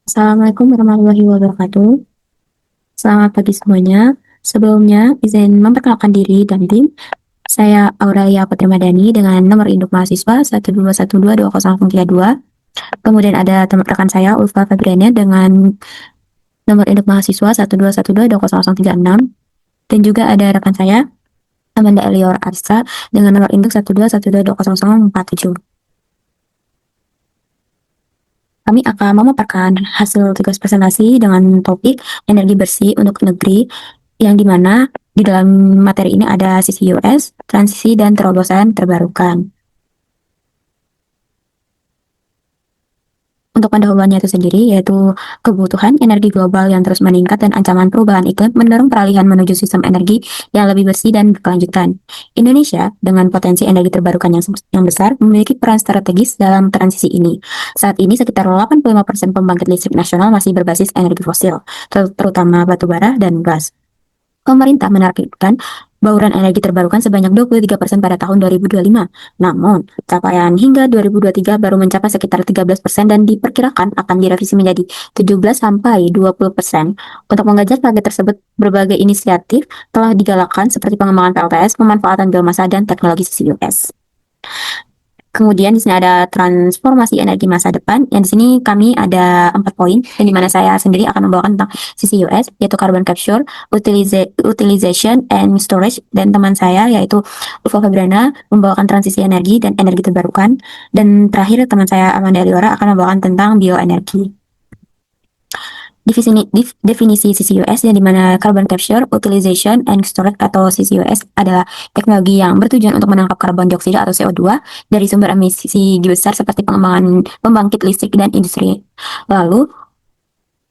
Assalamualaikum warahmatullahi wabarakatuh. Selamat pagi semuanya. Sebelumnya, izin memperkenalkan diri dan tim. Saya Aurelia Putri Madani dengan nomor induk mahasiswa 121222032. Kemudian ada teman rekan saya Ulfa Fabriana dengan nomor induk mahasiswa 121222036. Dan juga ada rekan saya Amanda Elior Arsa dengan nomor induk 121220047. Kami akan memaparkan hasil tugas presentasi dengan topik energi bersih untuk negeri, yang dimana di dalam materi ini ada CCUS, transisi dan terobosan terbarukan. Untuk pendahuluannya itu sendiri, yaitu kebutuhan energi global yang terus meningkat dan ancaman perubahan iklim mendorong peralihan menuju sistem energi yang lebih bersih dan berkelanjutan. Indonesia, dengan potensi energi terbarukan yang besar, memiliki peran strategis dalam transisi ini. Saat ini, sekitar 85% pembangkit listrik nasional masih berbasis energi fosil, terutama batu bara dan gas. Pemerintah menargetkan bauran energi terbarukan sebanyak 23% pada tahun 2025. Namun, capaian hingga 2023 baru mencapai sekitar 13% dan diperkirakan akan direvisi menjadi 17-20%. Untuk mengejar target tersebut, berbagai inisiatif telah digalakkan seperti pengembangan PLTS, pemanfaatan biomasa, dan teknologi CCUS. Kemudian di sini ada transformasi energi masa depan, yang di sini kami ada 4 poin, yang dimana saya sendiri akan membawakan tentang CCUS, yaitu carbon capture, utilization and storage, dan teman saya yaitu Ulfa Febrana membawakan transisi energi dan energi terbarukan, dan terakhir teman saya Amanda Eliora akan membawakan tentang bioenergi. Definisi CCUS, yang dimana carbon capture, utilization, and storage atau CCUS adalah teknologi yang bertujuan untuk menangkap karbon dioksida atau CO2 dari sumber emisi besar seperti pengembangan pembangkit listrik dan industri. Lalu,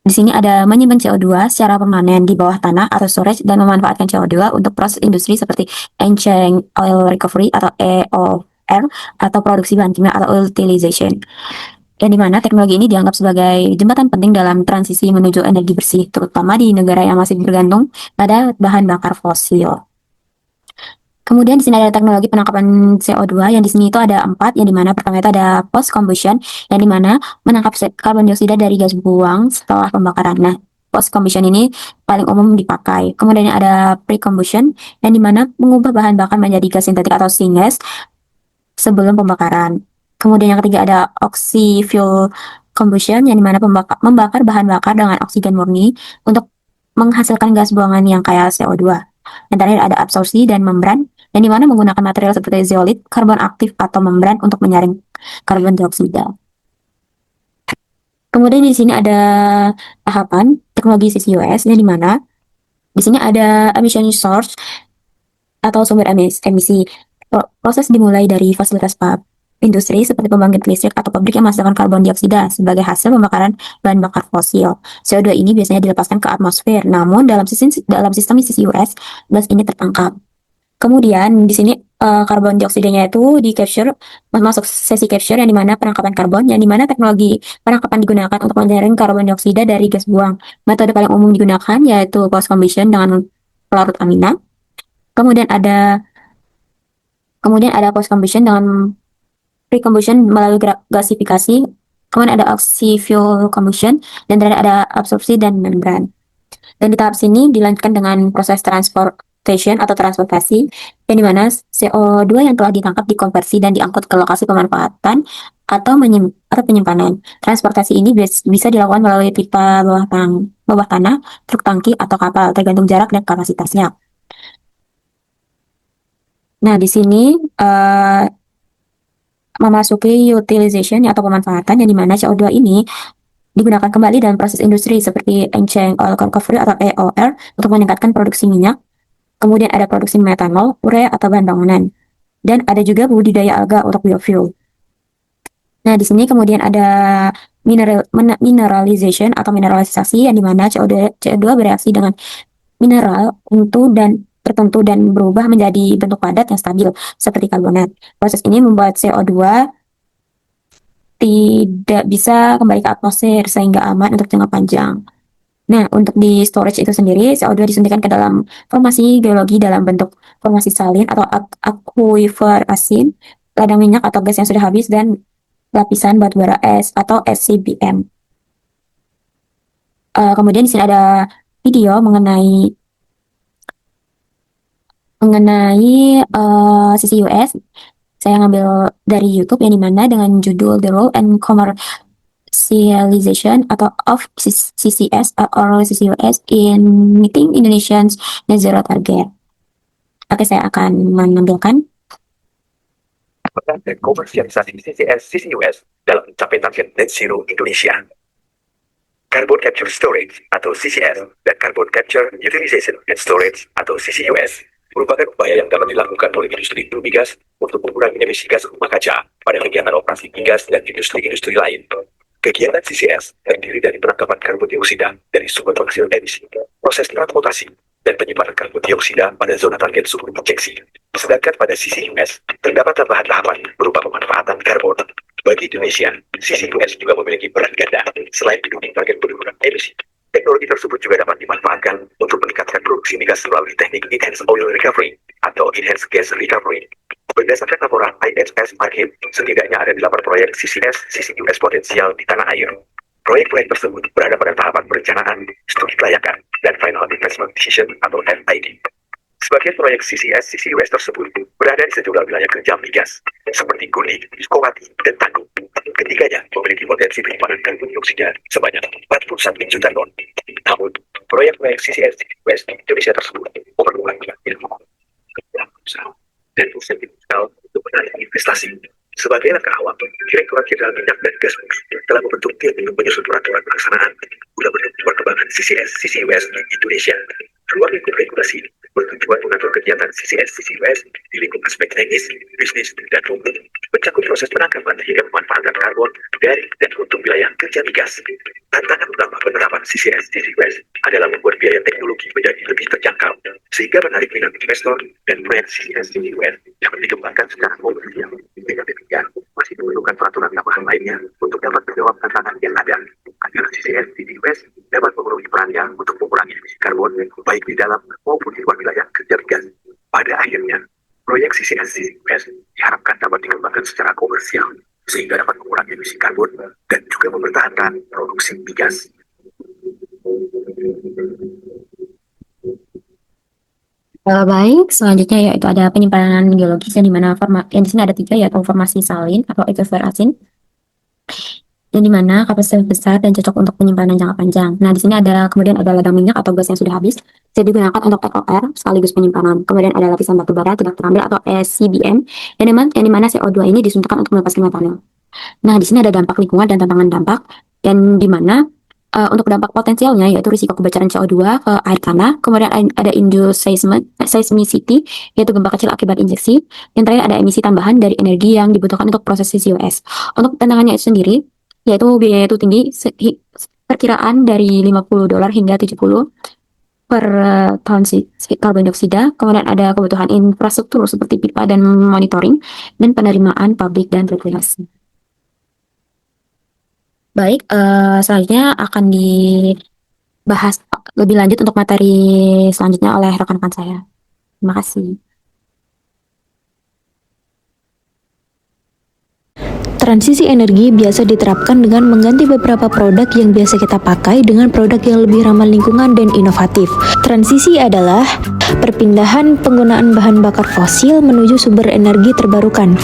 di sini ada menyimpan CO2 secara permanen di bawah tanah atau storage dan memanfaatkan CO2 untuk proses industri seperti enchant oil recovery atau EOR atau produksi bahan kimia atau utilization, yang dimana teknologi ini dianggap sebagai jembatan penting dalam transisi menuju energi bersih, terutama di negara yang masih bergantung pada bahan bakar fosil. Kemudian di sini ada teknologi penangkapan CO2, yang di sini itu ada 4, yang dimana pertama itu ada post combustion, yang dimana menangkap karbon dioksida dari gas buang setelah pembakaran. Nah, post combustion ini paling umum dipakai. Kemudian ada pre combustion, yang dimana mengubah bahan bakar menjadi gas sintetik atau syngas sebelum pembakaran. Kemudian yang ketiga ada oxy-fuel combustion, yang dimana membakar bahan bakar dengan oksigen murni untuk menghasilkan gas buangan yang kaya CO2. Yang terakhir ada absorpsi dan membran, yang dimana menggunakan material seperti zeolit, karbon aktif, atau membran untuk menyaring karbon dioksida. Kemudian di sini ada tahapan teknologi CCUS, yang dimana di sini ada emission source atau sumber emisi. Proses dimulai dari fasilitas industri seperti pembangkit listrik atau pabrik yang menghasilkan karbon dioksida sebagai hasil pembakaran bahan bakar fosil. CO2 ini biasanya dilepaskan ke atmosfer, namun dalam sistem CCUS, gas ini tertangkap. Kemudian di sini karbon dioksidanya itu di capture, masuk sesi capture, yang dimana penangkapan karbon, yang dimana teknologi penangkapan digunakan untuk menyaring karbon dioksida dari gas buang. Metode paling umum digunakan yaitu post combustion dengan pelarut amina. Kemudian ada post combustion dengan pre-combustion melalui gasifikasi. Kemudian ada oxy-fuel combustion, dan terakhir ada absorpsi dan membran. Dan di tahap sini dilanjutkan dengan proses transportation atau transportasi, yang dimana CO2 yang telah ditangkap dikonversi dan diangkut ke lokasi pemanfaatan atau penyimpanan. Transportasi ini bisa dilakukan melalui pipa bawah tanah, truk tangki, atau kapal, tergantung jarak dan kapasitasnya. Nah, di sini memasuki utilization atau pemanfaatan, yang dimana CO2 ini digunakan kembali dalam proses industri seperti enchant oil recovery atau EOR untuk meningkatkan produksi minyak. Kemudian ada produksi metanol, urea atau bahan bangunan, dan ada juga budidaya alga untuk biofuel. Nah, di sini kemudian ada mineralization atau mineralisasi, yang dimana CO2 bereaksi dengan mineral tertentu dan berubah menjadi bentuk padat yang stabil seperti karbonat. Proses ini membuat CO2 tidak bisa kembali ke atmosfer sehingga aman untuk jangka panjang. Nah, untuk di storage itu sendiri, CO2 disuntikan ke dalam formasi geologi dalam bentuk formasi salin atau aquifer asin, ladang minyak atau gas yang sudah habis, dan lapisan batu bara es atau SCBM. Kemudian di sini ada video mengenai CCUS. Saya ngambil dari YouTube yang dimana dengan judul The Role and Commercialization atau of CCS or CCUS in Meeting Indonesia's Net Zero Target. Oke, saya akan menampilkan. Dan komersialisasi CCS CCUS dalam mencapai target Net Zero Indonesia. Carbon Capture Storage atau CCS dan Carbon Capture Utilization and Storage atau CCUS merupakan upaya yang dapat dilakukan oleh industri hulu migas untuk mengurangi emisi gas rumah kaca pada kegiatan operasi migas dan industri-industri lain. Kegiatan CCS terdiri dari penangkapan karbon dioksida dari sumber penghasil emisi, proses transportasi, dan penyimpanan karbon dioksida pada zona target sumber injeksi. Sedangkan pada CCUS, terdapat tambahan tahapan berupa pemanfaatan karbon. Bagi Indonesia, CCUS juga memiliki peran ganda selain mendukung target penurunan emisi. Teknologi tersebut juga dapat dimanfaatkan untuk meningkatkan produksi migas melalui teknik Enhanced Oil Recovery atau Enhanced Gas Recovery. Berdasarkan laporan IHS Markit, setidaknya ada 8 proyek CCS CCUS potensial di tanah air. Proyek-proyek tersebut berada pada tahapan perencanaan, studi kelayakan, dan Final Investment Decision atau FID. Sebagian proyek CCS CCUS tersebut berada di sejumlah wilayah kerja migas, seperti Kuning, Sukowati, dan Tangguh. Ketiganya memiliki potensi penyimpanan karbon dioksida sebanyak 41 juta ton. Namun, proyek-proyek CCS CCUS di Indonesia tersebut memerlukan ilmu, usaha, dan insentif fiskal untuk menarik investasi. Sebagai langkah awal, Direktorat Jenderal Minyak dan Gas Bumi telah membentuk tim untuk menyusun peraturan pelaksanaan guna mendukung perkembangan CCS CCUS di Indonesia. Ruang lingkup regulasi ini bertujuan mengatur kegiatan CCS CCUS di lingkup aspek teknis, bisnis, dan umum, mencakup proses penangkapan hingga pemanfaatan karbon dari dan untuk wilayah kerja migas. Tantangan utama penerapan CCS CCUS adalah membuat biaya teknologi menjadi lebih terjangkau, sehingga menarik minat investor dan proyek CCS CCUS yang dikembangkan secara komersial. Dengan demikian, masih memerlukan peraturan tambahan lainnya untuk dapat menjawab tantangan yang ada, agar CCS CCUS dapat memenuhi perannya untuk mengurangi emisi karbon baik di dalam maupun di luar wilayah kerja migas. Pada akhirnya, proyek CCS CCUS diharapkan dapat dikembangkan secara komersial sehingga dapat mengurangi emisi karbon dan juga mempertahankan produksi migas. Baik, selanjutnya yaitu ada penyimpanan geologis yang dimana yang di sini ada 3 yaitu formasi salin atau aquifer asin, yang dimana kapasitas besar dan cocok untuk penyimpanan jangka panjang. Nah, di sini kemudian ada ladang minyak atau gas yang sudah habis, bisa digunakan untuk ROR sekaligus penyimpanan. Kemudian ada lapisan batu bara tidak terambil atau SCBM, yang dimana CO2 ini disuntikan untuk melepaskan metanol. Nah, di sini ada dampak lingkungan dan tantangan dampak, yang dimana untuk dampak potensialnya yaitu risiko kebesaran CO2 ke air tanah, kemudian ada induced seismicity, yaitu gempa kecil akibat injeksi, yang terakhir ada emisi tambahan dari energi yang dibutuhkan untuk proses CCUS. Untuk tantangannya itu sendiri, yaitu biaya itu tinggi, perkiraan dari $50 hingga 70 per ton karbon dioksida, kemudian ada kebutuhan infrastruktur seperti pipa dan monitoring, dan penerimaan publik dan regulasi. Baik, selanjutnya akan dibahas lebih lanjut untuk materi selanjutnya oleh rekan-rekan saya. Terima kasih. Transisi energi biasa diterapkan dengan mengganti beberapa produk yang biasa kita pakai dengan produk yang lebih ramah lingkungan dan inovatif. Transisi adalah perpindahan penggunaan bahan bakar fosil menuju sumber energi terbarukan.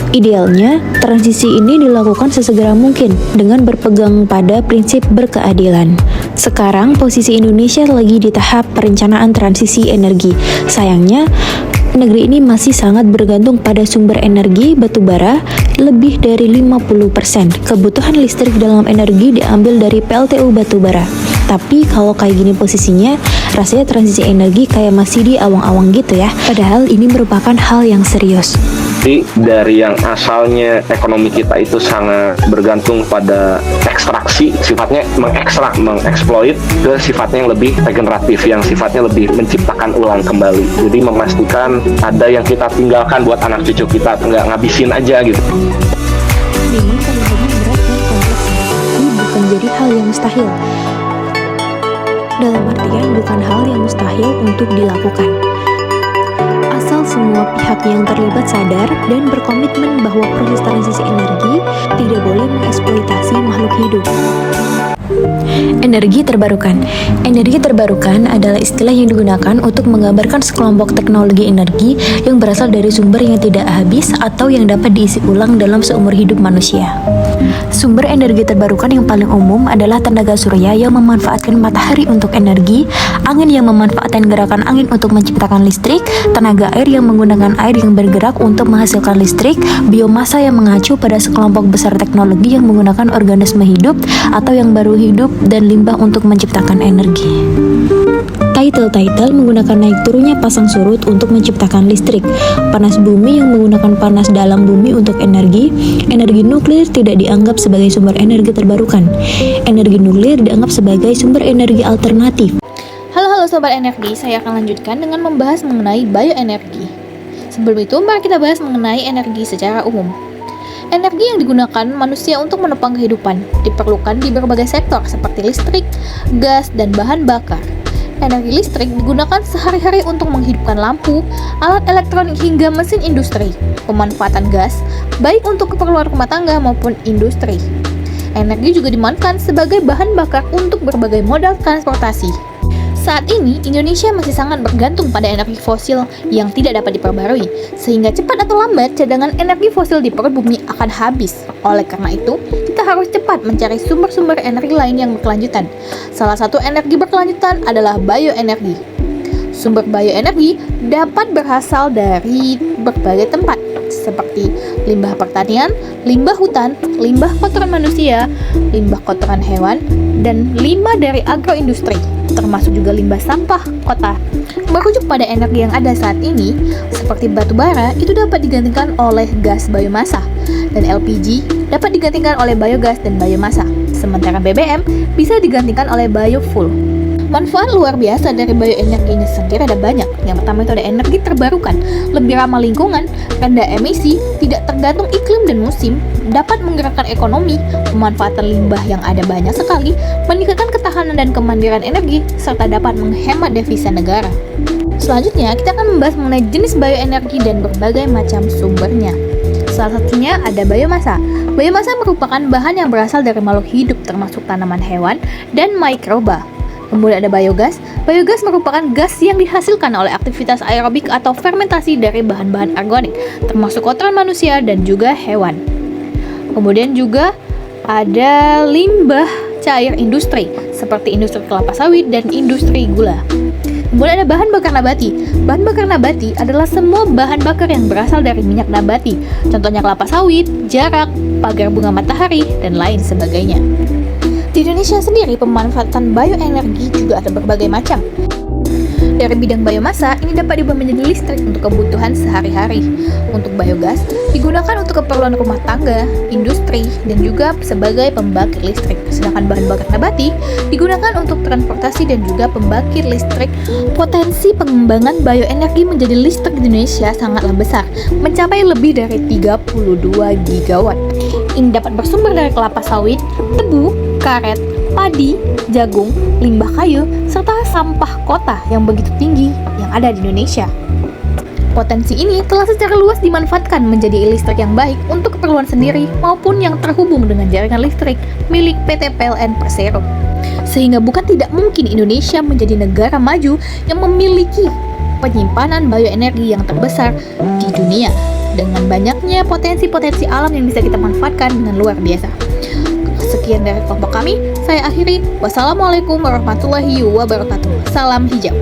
Idealnya, transisi ini dilakukan sesegera mungkin dengan berpegang pada prinsip berkeadilan. Sekarang, posisi Indonesia lagi di tahap perencanaan transisi energi. Sayangnya, negeri ini masih sangat bergantung pada sumber energi batubara, lebih dari 50%. Kebutuhan listrik dalam energi diambil dari PLTU batubara. Tapi kalau kayak gini posisinya, rasanya transisi energi kayak masih di awang-awang gitu ya. Padahal ini merupakan hal yang serius. Jadi dari yang asalnya ekonomi kita itu sangat bergantung pada ekstraksi, sifatnya mengekstrak, mengeksploit, ke sifatnya yang lebih regeneratif, yang sifatnya lebih menciptakan ulang kembali. Jadi memastikan ada yang kita tinggalkan buat anak cucu kita, nggak ngabisin aja gitu. Memang terlihatnya berat dan kompleks, tapi bukan jadi hal yang mustahil. Dalam artian bukan hal yang mustahil untuk dilakukan. Asal semua pihak yang terlibat sadar dan berkomitmen bahwa proses transisi energi tidak boleh mengeksploitasi makhluk hidup. Energi terbarukan. Energi terbarukan adalah istilah yang digunakan untuk menggambarkan sekelompok teknologi energi yang berasal dari sumber yang tidak habis atau yang dapat diisi ulang dalam seumur hidup manusia. Sumber energi terbarukan yang paling umum adalah tenaga surya yang memanfaatkan matahari untuk energi, angin yang memanfaatkan gerakan angin untuk menciptakan listrik, tenaga air yang menggunakan air yang bergerak untuk menghasilkan listrik, biomasa yang mengacu pada sekelompok besar teknologi yang menggunakan organisme hidup atau yang baru hidup, dan limbah untuk menciptakan energi. Title menggunakan naik turunnya pasang surut untuk menciptakan listrik. Panas bumi yang menggunakan panas dalam bumi untuk energi. Energi nuklir tidak dianggap sebagai sumber energi terbarukan. Energi nuklir dianggap sebagai sumber energi alternatif. Halo Sobat Energi, saya akan lanjutkan dengan membahas mengenai bioenergi. Sebelum itu, mari kita bahas mengenai energi secara umum. Energi yang digunakan manusia untuk menopang kehidupan diperlukan di berbagai sektor seperti listrik, gas, dan bahan bakar. Energi listrik digunakan sehari-hari untuk menghidupkan lampu, alat elektronik hingga mesin industri. Pemanfaatan gas, baik untuk keperluan rumah tangga maupun industri. Energi juga dimanfaatkan sebagai bahan bakar untuk berbagai moda transportasi. Saat ini, Indonesia masih sangat bergantung pada energi fosil yang tidak dapat diperbarui, sehingga cepat atau lambat cadangan energi fosil di perut bumi akan habis. Oleh karena itu, kita harus cepat mencari sumber-sumber energi lain yang berkelanjutan. Salah satu energi berkelanjutan adalah bioenergi. Sumber bioenergi dapat berasal dari berbagai tempat, seperti limbah pertanian, limbah hutan, limbah kotoran manusia, limbah kotoran hewan, dan limbah dari agroindustri, termasuk juga limbah sampah kota. Merujuk pada energi yang ada saat ini, seperti batu bara, itu dapat digantikan oleh gas biomasa, dan LPG dapat digantikan oleh biogas dan biomasa, sementara BBM bisa digantikan oleh biofuel. Manfaat luar biasa dari bioenergi ini sendiri ada banyak. Yang pertama itu ada energi terbarukan, lebih ramah lingkungan, rendah emisi, tidak tergantung iklim dan musim, dapat menggerakkan ekonomi, pemanfaatan limbah yang ada banyak sekali, meningkatkan ketahanan dan kemandirian energi, serta dapat menghemat devisa negara. Selanjutnya, kita akan membahas mengenai jenis bioenergi dan berbagai macam sumbernya. Salah satunya ada biomasa. Biomasa merupakan bahan yang berasal dari makhluk hidup termasuk tanaman, hewan, dan mikroba. Kemudian ada biogas. Biogas merupakan gas yang dihasilkan oleh aktivitas aerobik atau fermentasi dari bahan-bahan organik, termasuk kotoran manusia dan juga hewan. Kemudian juga ada limbah cair industri, seperti industri kelapa sawit dan industri gula. Kemudian ada bahan bakar nabati. Bahan bakar nabati adalah semua bahan bakar yang berasal dari minyak nabati, contohnya kelapa sawit, jarak, pagar bunga matahari, dan lain sebagainya. Di Indonesia sendiri, pemanfaatan bioenergi juga ada berbagai macam. Dari bidang biomasa, ini dapat dibuat menjadi listrik untuk kebutuhan sehari-hari. Untuk biogas, digunakan untuk keperluan rumah tangga, industri, dan juga sebagai pembangkit listrik. Sedangkan bahan bakar nabati digunakan untuk transportasi dan juga pembangkit listrik. Potensi pengembangan bioenergi menjadi listrik di Indonesia sangatlah besar, mencapai lebih dari 32 gigawatt. Ini dapat bersumber dari kelapa sawit, tebu, karet, padi, jagung, limbah kayu, serta sampah kota yang begitu tinggi yang ada di Indonesia. Potensi ini telah secara luas dimanfaatkan menjadi listrik yang baik untuk keperluan sendiri maupun yang terhubung dengan jaringan listrik milik PT PLN Persero. Sehingga bukan tidak mungkin Indonesia menjadi negara maju yang memiliki penyimpanan bioenergi yang terbesar di dunia, dengan banyaknya potensi-potensi alam yang bisa kita manfaatkan dengan luar biasa. Sekian dari kelompok kami, saya akhiri. Wassalamualaikum warahmatullahi wabarakatuh. Salam hijau.